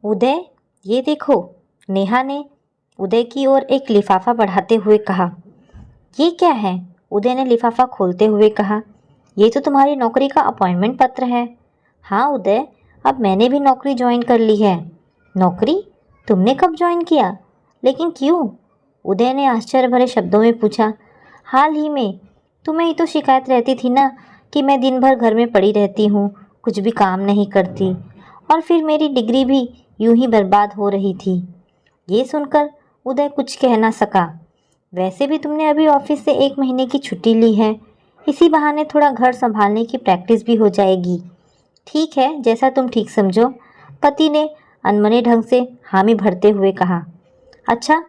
उदय, ये देखो। नेहा ने उदय की ओर एक लिफाफा बढ़ाते हुए कहा। ये क्या है? उदय ने लिफाफा खोलते हुए कहा। ये तो तुम्हारी नौकरी का अपॉइंटमेंट पत्र है। हाँ उदय, अब मैंने भी नौकरी ज्वाइन कर ली है। नौकरी? तुमने कब ज्वाइन किया? लेकिन क्यों? उदय ने आश्चर्य भरे शब्दों में पूछा। हाल ही में। तुम्हें ही तो शिकायत रहती थी ना कि मैं दिन भर घर में पड़ी रहती हूँ, कुछ भी काम नहीं करती, और फिर मेरी डिग्री भी यूं ही बर्बाद हो रही थी। ये सुनकर उदय कुछ कह ना सका। वैसे भी तुमने अभी ऑफिस से 1 महीने की छुट्टी ली है, इसी बहाने थोड़ा घर संभालने की प्रैक्टिस भी हो जाएगी। ठीक है, जैसा तुम ठीक समझो, पति ने अनमने ढंग से हामी भरते हुए कहा। अच्छा,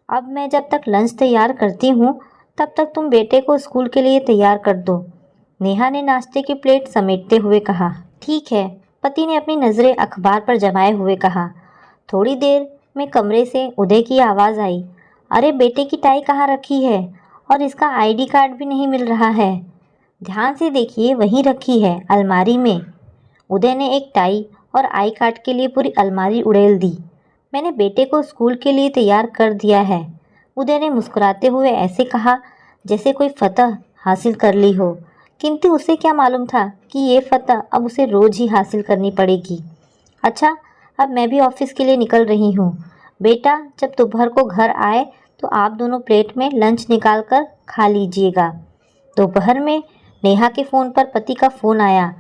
अब मैं जब तक लंच तैयार करती हूँ तब तक तुम बेटे को स्कूल के लिए तैयार कर दो। नेहा ने नाश्ते की प्लेट समेटते हुए कहा। ठीक है, पति ने अपनी नज़रें अखबार पर जमाए हुए कहा। थोड़ी देर में कमरे से उदय की आवाज़ आई। अरे बेटे की टाई कहाँ रखी है? और इसका आईडी कार्ड भी नहीं मिल रहा है। ध्यान से देखिए, वहीं रखी है, अलमारी में। उदय ने एक टाई और आई कार्ड के लिए पूरी अलमारी उड़ेल दी। मैंने बेटे को स्कूल के लिए तैयार कर दिया है। उदय ने मुस्कुराते हुए ऐसे कहा जैसे कोई फतह हासिल कर ली हो, किंतु उसे क्या मालूम था कि ये फतह अब उसे रोज ही हासिल करनी पड़ेगी। अच्छा, अब मैं भी ऑफिस के लिए निकल रही हूँ। बेटा जब दोपहर को घर आए तो आप दोनों प्लेट में लंच निकाल कर खा लीजिएगा। दोपहर में नेहा के फ़ोन पर पति का फ़ोन आया।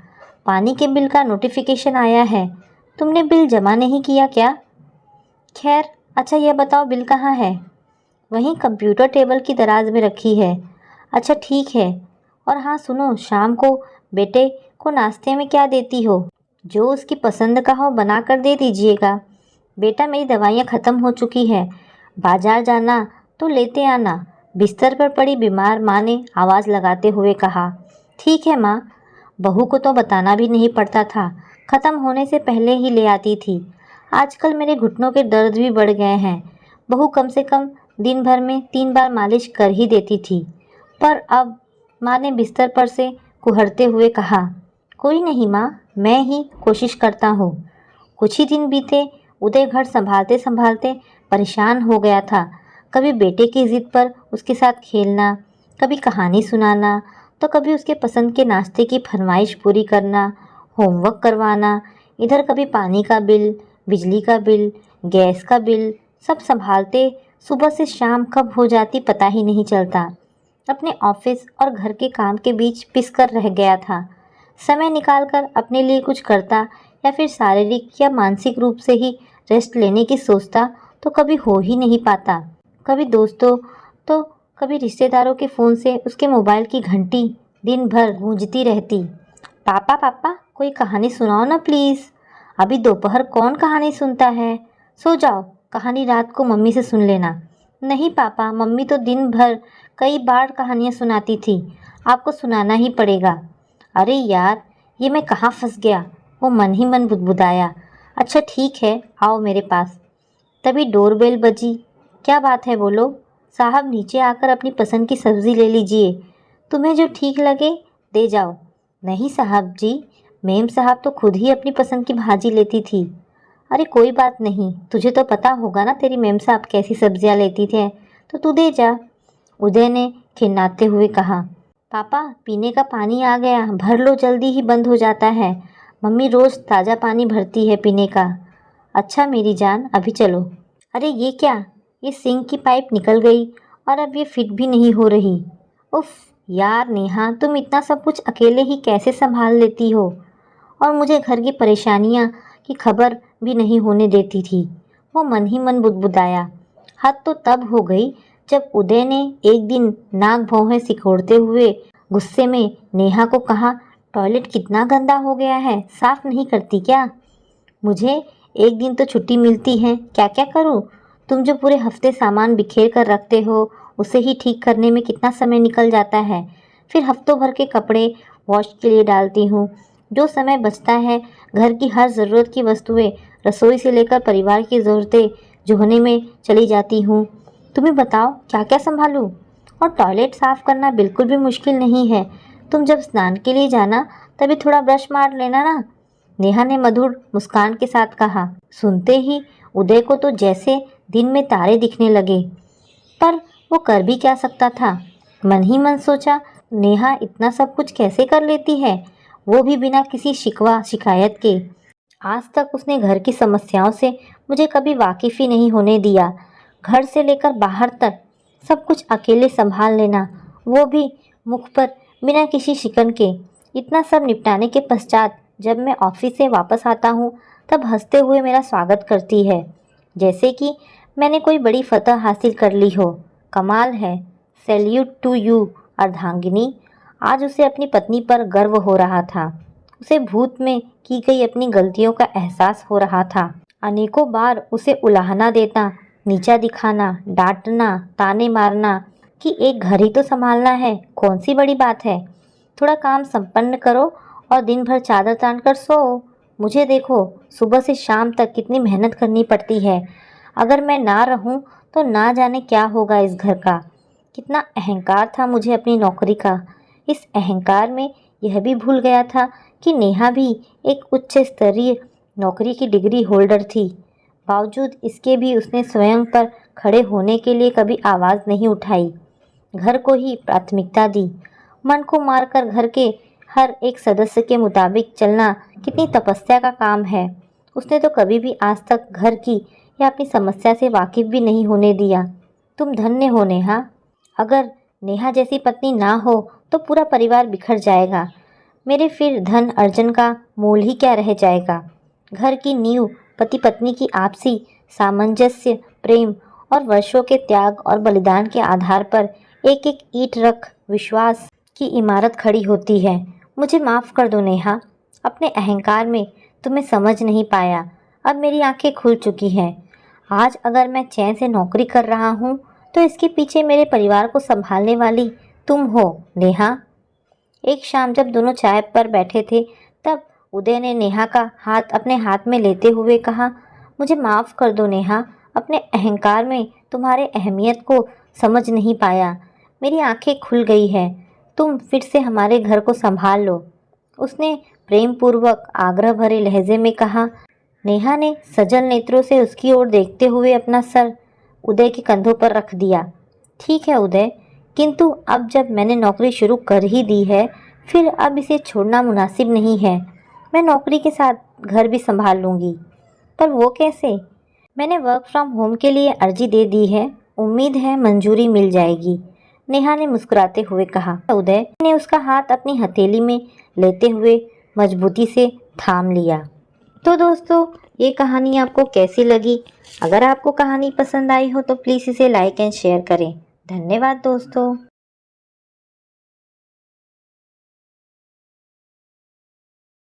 पानी के बिल का नोटिफिकेशन आया है। तुमने बिल जमा नहीं किया क्या? खैर, अच्छा यह बताओ बिल कहाँ है? वहीं कंप्यूटर टेबल की दराज में रखी है। अच्छा ठीक है। और हाँ सुनो, शाम को बेटे को नाश्ते में क्या देती हो? जो उसकी पसंद का हो बना कर दे दीजिएगा। बेटा मेरी दवाइयाँ ख़त्म हो चुकी है, बाजार जाना तो लेते आना। बिस्तर पर पड़ी बीमार माँ ने आवाज़ लगाते हुए कहा। ठीक है माँ। बहू को तो बताना भी नहीं पड़ता था, ख़त्म होने से पहले ही ले आती थी। आजकल मेरे घुटनों के दर्द भी बढ़ गए हैं। बहू कम से कम दिन भर में 3 बार मालिश कर ही देती थी। पर अब, माँ ने बिस्तर पर से कुहरते हुए कहा। कोई नहीं माँ, मैं ही कोशिश करता हूँ। कुछ ही दिन बीते। उदय घर संभालते संभालते परेशान हो गया था। कभी बेटे की जिद पर उसके साथ खेलना, कभी कहानी सुनाना, तो कभी उसके पसंद के नाश्ते की फरमाइश पूरी करना, होमवर्क करवाना। इधर कभी पानी का बिल, बिजली का बिल, गैस का बिल, सब संभालते सुबह से शाम कब हो जाती पता ही नहीं चलता। अपने ऑफिस और घर के काम के बीच पिस कर रह गया था। समय निकालकर अपने लिए कुछ करता या फिर शारीरिक या मानसिक रूप से ही रेस्ट लेने की सोचता तो कभी हो ही नहीं पाता। कभी दोस्तों तो कभी रिश्तेदारों के फ़ोन से उसके मोबाइल की घंटी दिन भर गूंजती रहती। पापा पापा, कोई कहानी सुनाओ ना प्लीज़। अभी दोपहर कौन कहानी सुनता है? सो जाओ, कहानी रात को मम्मी से सुन लेना। नहीं पापा, मम्मी तो दिन भर कई बार कहानियाँ सुनाती थी, आपको सुनाना ही पड़ेगा। अरे यार, ये मैं कहाँ फंस गया? वो मन ही मन बुदबुदाया। अच्छा ठीक है, आओ मेरे पास। तभी डोरबेल बजी। क्या बात है, बोलो। साहब नीचे आकर अपनी पसंद की सब्ज़ी ले लीजिए, तुम्हें जो ठीक लगे दे जाओ। नहीं साहब जी, मेम साहब तो खुद ही अपनी पसंद की भाजी लेती थी। अरे कोई बात नहीं, तुझे तो पता होगा ना तेरी मेम साहब कैसी सब्जियां लेती थे, तो तू दे जा। उदय ने खिन्नाते हुए कहा। पापा पीने का पानी आ गया, भर लो, जल्दी ही बंद हो जाता है। मम्मी रोज़ ताज़ा पानी भरती है पीने का। अच्छा मेरी जान, अभी चलो। अरे ये क्या? ये सिंक की पाइप निकल गई और अब ये फिट भी नहीं हो रही। उफ यार नेहा, तुम इतना सब कुछ अकेले ही कैसे संभाल लेती हो? और मुझे घर की परेशानियां की खबर भी नहीं होने देती थी। वो मन ही मन बुदबुदाया। हद तो तब हो गई जब उदय ने एक दिन नाक भौहें सिकोड़ते हुए गुस्से में नेहा को कहा, टॉयलेट कितना गंदा हो गया है, साफ नहीं करती क्या? मुझे एक दिन तो छुट्टी मिलती है, क्या क्या करूं? तुम जो पूरे हफ्ते सामान बिखेर कर रखते हो, उसे ही ठीक करने में कितना समय निकल जाता है। फिर हफ्तों भर के कपड़े वॉश के लिए डालती हूँ। जो समय बचता है घर की हर ज़रूरत की वस्तुएं, रसोई से लेकर परिवार की ज़रूरतें जोहने में चली जाती हूँ। तुम्हें बताओ क्या क्या संभालूँ? और टॉयलेट साफ़ करना बिल्कुल भी मुश्किल नहीं है। तुम जब स्नान के लिए जाना तभी थोड़ा ब्रश मार लेना ना। नेहा ने मधुर मुस्कान के साथ कहा। सुनते ही उदय को तो जैसे दिन में तारे दिखने लगे, पर वो कर भी क्या सकता था। मन ही मन सोचा, नेहा इतना सब कुछ कैसे कर लेती है, वो भी बिना किसी शिकवा शिकायत के। आज तक उसने घर की समस्याओं से मुझे कभी वाकिफ ही नहीं होने दिया। घर से लेकर बाहर तक सब कुछ अकेले संभाल लेना, वो भी मुख पर बिना किसी शिकन के। इतना सब निपटाने के पश्चात जब मैं ऑफिस से वापस आता हूँ तब हंसते हुए मेरा स्वागत करती है, जैसे कि मैंने कोई बड़ी फतह हासिल कर ली हो। कमाल है। सैल्यूट टू यू अर्धांगिनी। आज उसे अपनी पत्नी पर गर्व हो रहा था। उसे भूत में की गई अपनी गलतियों का एहसास हो रहा था। अनेकों बार उसे उलाहना देना, नीचा दिखाना, डांटना, ताने मारना कि एक घर ही तो संभालना है, कौन सी बड़ी बात है, थोड़ा काम संपन्न करो और दिन भर चादर तान कर सो। मुझे देखो, सुबह से शाम तक कितनी मेहनत करनी पड़ती है। अगर मैं ना रहूं तो ना जाने क्या होगा इस घर का। कितना अहंकार था मुझे अपनी नौकरी का। इस अहंकार में यह भी भूल गया था कि नेहा भी एक उच्च स्तरीय नौकरी की डिग्री होल्डर थी। बावजूद इसके भी उसने स्वयं पर खड़े होने के लिए कभी आवाज़ नहीं उठाई। घर को ही प्राथमिकता दी। मन को मारकर घर के हर एक सदस्य के मुताबिक चलना कितनी तपस्या का काम है। उसने तो कभी भी आज तक घर की या अपनी समस्या से वाकिफ भी नहीं होने दिया। तुम धन्य हो नेहा। अगर नेहा जैसी पत्नी ना हो तो पूरा परिवार बिखर जाएगा। मेरे फिर धन अर्जन का मोल ही क्या रह जाएगा। घर की नींव पति पत्नी की आपसी सामंजस्य, प्रेम और वर्षों के त्याग और बलिदान के आधार पर एक एक ईंट रख विश्वास की इमारत खड़ी होती है। मुझे माफ़ कर दो नेहा, अपने अहंकार में तुम्हें समझ नहीं पाया। अब मेरी आंखें खुल चुकी हैं। आज अगर मैं चैन से नौकरी कर रहा हूँ तो इसके पीछे मेरे परिवार को संभालने वाली तुम हो नेहा। एक शाम जब दोनों चाय पर बैठे थे तब उदय ने नेहा का हाथ अपने हाथ में लेते हुए कहा, मुझे माफ़ कर दो नेहा, अपने अहंकार में तुम्हारे अहमियत को समझ नहीं पाया। मेरी आंखें खुल गई है। तुम फिर से हमारे घर को संभाल लो। उसने प्रेम पूर्वक आग्रह भरे लहजे में कहा। नेहा ने सजल नेत्रों से उसकी ओर देखते हुए अपना सर उदय के कंधों पर रख दिया। ठीक है उदय, किंतु अब जब मैंने नौकरी शुरू कर ही दी है फिर अब इसे छोड़ना मुनासिब नहीं है। मैं नौकरी के साथ घर भी संभाल लूँगी। पर वो कैसे? मैंने वर्क फ्रॉम होम के लिए अर्जी दे दी है, उम्मीद है मंजूरी मिल जाएगी, नेहा ने मुस्कुराते हुए कहा। उदय ने उसका हाथ अपनी हथेली में लेते हुए मजबूती से थाम लिया। तो दोस्तों, ये कहानी आपको कैसी लगी? अगर आपको कहानी पसंद आई हो तो प्लीज़ इसे लाइक एंड शेयर करें। धन्यवाद दोस्तों।